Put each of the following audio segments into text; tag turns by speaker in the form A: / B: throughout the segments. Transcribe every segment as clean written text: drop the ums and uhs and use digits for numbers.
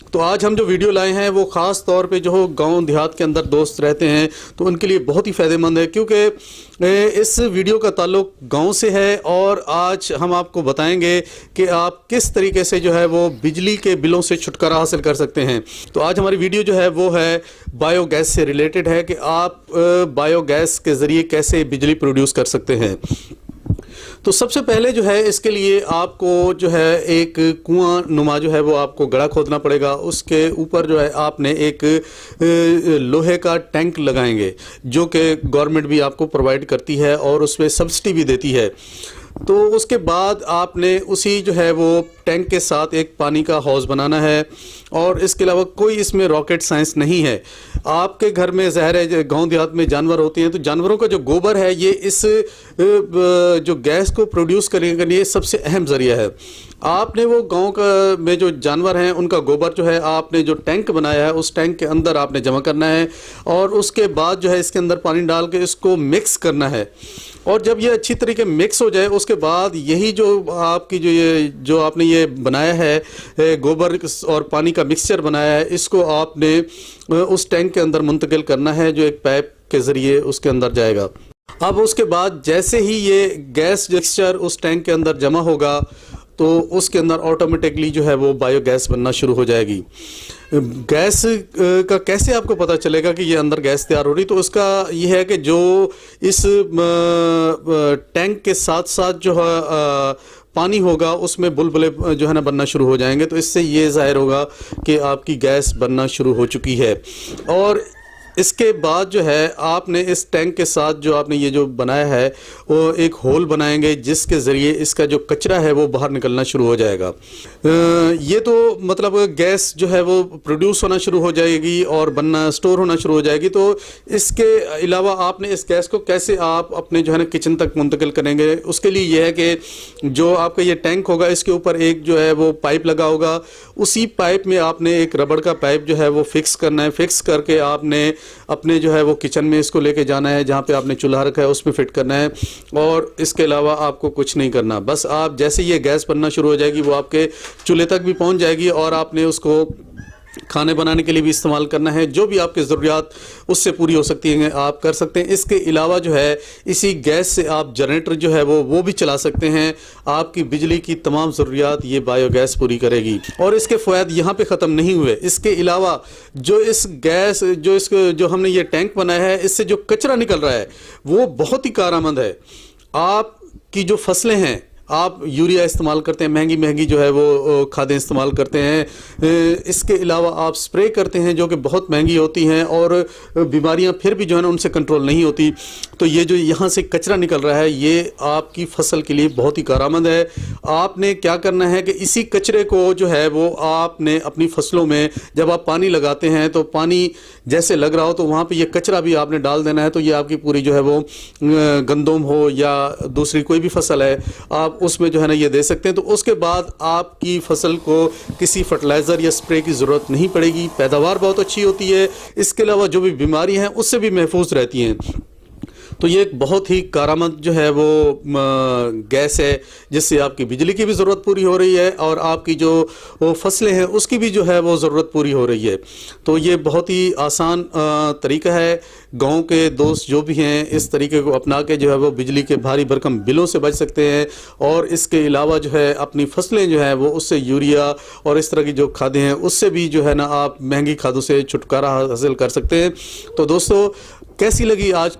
A: تو آج ہم جو ویڈیو لائے ہیں وہ خاص طور پہ جو گاؤں دیہات کے اندر دوست رہتے ہیں تو ان کے لیے بہت ہی فائدہ مند ہے، کیونکہ اس ویڈیو کا تعلق گاؤں سے ہے اور آج ہم آپ کو بتائیں گے کہ آپ کس طریقے سے جو ہے وہ بجلی کے بلوں سے چھٹکارا حاصل کر سکتے ہیں۔ تو آج ہماری ویڈیو جو ہے وہ ہے بایو گیس سے ریلیٹڈ ہے کہ آپ بایو گیس کے ذریعے کیسے بجلی پروڈیوس کر سکتے ہیں۔ تو سب سے پہلے جو ہے اس کے لیے آپ کو جو ہے ایک کنواں نما جو ہے وہ آپ کو گڑھا کھودنا پڑے گا۔ اس کے اوپر جو ہے آپ نے ایک لوہے کا ٹینک لگائیں گے جو کہ گورنمنٹ بھی آپ کو پرووائڈ کرتی ہے اور اس پہ سبسڈی بھی دیتی ہے۔ تو اس کے بعد آپ نے اسی جو ہے وہ ٹینک کے ساتھ ایک پانی کا حوض بنانا ہے، اور اس کے علاوہ کوئی اس میں راکٹ سائنس نہیں ہے۔ آپ کے گھر میں ظاہر ہے گاؤں دیہات میں جانور ہوتے ہیں، تو جانوروں کا جو گوبر ہے یہ اس جو گیس کو پروڈیوس کرنے کے لیے سب سے اہم ذریعہ ہے۔ آپ نے وہ گاؤں میں جو جانور ہیں ان کا گوبر جو ہے آپ نے جو ٹینک بنایا ہے اس ٹینک کے اندر آپ نے جمع کرنا ہے، اور اس کے بعد جو ہے اس کے اندر پانی ڈال کے اس کو مکس کرنا ہے۔ اور جب یہ اچھی طریقے مکس ہو جائے اس کے بعد یہی جو آپ کی جو آپ نے یہ بنایا ہے گوبر اور پانی کا مکسچر بنایا ہے، اس کو آپ نے اس ٹینک کے اندر منتقل کرنا ہے جو ایک پائپ کے ذریعے اس کے اندر جائے گا۔ اب اس کے بعد جیسے ہی یہ گیس مکسچر اس ٹینک کے اندر جمع ہوگا تو اس کے اندر آٹومیٹکلی جو ہے وہ بایو گیس بننا شروع ہو جائے گی۔ گیس کا کیسے آپ کو پتہ چلے گا کہ یہ اندر گیس تیار ہو رہی؟ تو اس کا یہ ہے کہ جو اس ٹینک کے ساتھ ساتھ جو ہے پانی ہوگا اس میں بلبلے جو ہے نا بننا شروع ہو جائیں گے، تو اس سے یہ ظاہر ہوگا کہ آپ کی گیس بننا شروع ہو چکی ہے۔ اور اس کے بعد جو ہے آپ نے اس ٹینک کے ساتھ جو آپ نے یہ جو بنایا ہے وہ ایک ہول بنائیں گے جس کے ذریعے اس کا جو کچرا ہے وہ باہر نکلنا شروع ہو جائے گا۔ یہ تو مطلب گیس جو ہے وہ پروڈیوس ہونا شروع ہو جائے گی اور بننا سٹور ہونا شروع ہو جائے گی۔ تو اس کے علاوہ آپ نے اس گیس کو کیسے آپ اپنے جو ہے نا کچن تک منتقل کریں گے؟ اس کے لیے یہ ہے کہ جو آپ کا یہ ٹینک ہوگا اس کے اوپر ایک جو ہے وہ پائپ لگا ہوگا، اسی پائپ میں آپ نے ایک ربڑ کا پائپ جو ہے وہ فکس کرنا ہے۔ فکس کر کے آپ نے اپنے جو ہے وہ کچن میں اس کو لے کے جانا ہے، جہاں پہ آپ نے چولہا رکھا ہے اس میں فٹ کرنا ہے، اور اس کے علاوہ آپ کو کچھ نہیں کرنا۔ بس آپ جیسے یہ گیس بننا شروع ہو جائے گی وہ آپ کے چولہے تک بھی پہنچ جائے گی، اور آپ نے اس کو کھانے بنانے کے لیے بھی استعمال کرنا ہے۔ جو بھی آپ کی ضروریات اس سے پوری ہو سکتی ہیں آپ کر سکتے ہیں۔ اس کے علاوہ جو ہے اسی گیس سے آپ جنریٹر جو ہے وہ بھی چلا سکتے ہیں۔ آپ کی بجلی کی تمام ضروریات یہ بایو گیس پوری کرے گی، اور اس کے فوائد یہاں پہ ختم نہیں ہوئے۔ اس کے علاوہ جو اس گیس جو ہم نے یہ ٹینک بنایا ہے اس سے جو کچرا نکل رہا ہے وہ بہت ہی کارآمد ہے۔ آپ کی جو فصلیں ہیں، آپ یوریا استعمال کرتے ہیں، مہنگی جو ہے وہ کھادیں استعمال کرتے ہیں، اس کے علاوہ آپ سپرے کرتے ہیں جو کہ بہت مہنگی ہوتی ہیں، اور بیماریاں پھر بھی جو ہے نا ان سے کنٹرول نہیں ہوتی۔ تو یہ جو یہاں سے کچرا نکل رہا ہے یہ آپ کی فصل کے لیے بہت ہی کارآمد ہے۔ آپ نے کیا کرنا ہے کہ اسی کچرے کو جو ہے وہ آپ نے اپنی فصلوں میں جب آپ پانی لگاتے ہیں تو پانی جیسے لگ رہا ہو تو وہاں پہ یہ کچرا بھی آپ نے ڈال دینا ہے، تو یہ آپ کی پوری جو ہے وہ گندم ہو یا دوسری کوئی بھی فصل ہے آپ اس میں جو ہے نا یہ دے سکتے ہیں۔ تو اس کے بعد آپ کی فصل کو کسی فرٹیلائزر یا سپرے کی ضرورت نہیں پڑے گی، پیداوار بہت اچھی ہوتی ہے، اس کے علاوہ جو بھی بیماری ہیں اس سے بھی محفوظ رہتی ہیں۔ تو یہ ایک بہت ہی کارآمد جو ہے وہ گیس ہے جس سے آپ کی بجلی کی بھی ضرورت پوری ہو رہی ہے، اور آپ کی جو فصلیں ہیں اس کی بھی جو ہے وہ ضرورت پوری ہو رہی ہے۔ تو یہ بہت ہی آسان طریقہ ہے۔ گاؤں کے دوست جو بھی ہیں اس طریقے کو اپنا کے جو ہے وہ بجلی کے بھاری بھرکم بلوں سے بچ سکتے ہیں، اور اس کے علاوہ جو ہے اپنی فصلیں جو ہیں وہ اس سے یوریا اور اس طرح کی جو کھادیں ہیں اس سے بھی جو ہے نا آپ مہنگی کھادوں سے چھٹکارا حاصل کر سکتے ہیں۔ تو دوستو کیسی لگی آج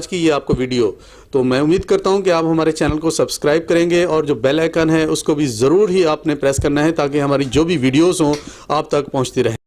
A: کی یہ آپ کو ویڈیو؟ تو میں امید کرتا ہوں کہ آپ ہمارے چینل کو سبسکرائب کریں گے، اور جو بیل آئیکن ہے اس کو بھی ضرور ہی آپ نے پریس کرنا ہے تاکہ ہماری جو بھی ویڈیوز ہوں آپ تک پہنچتی رہیں۔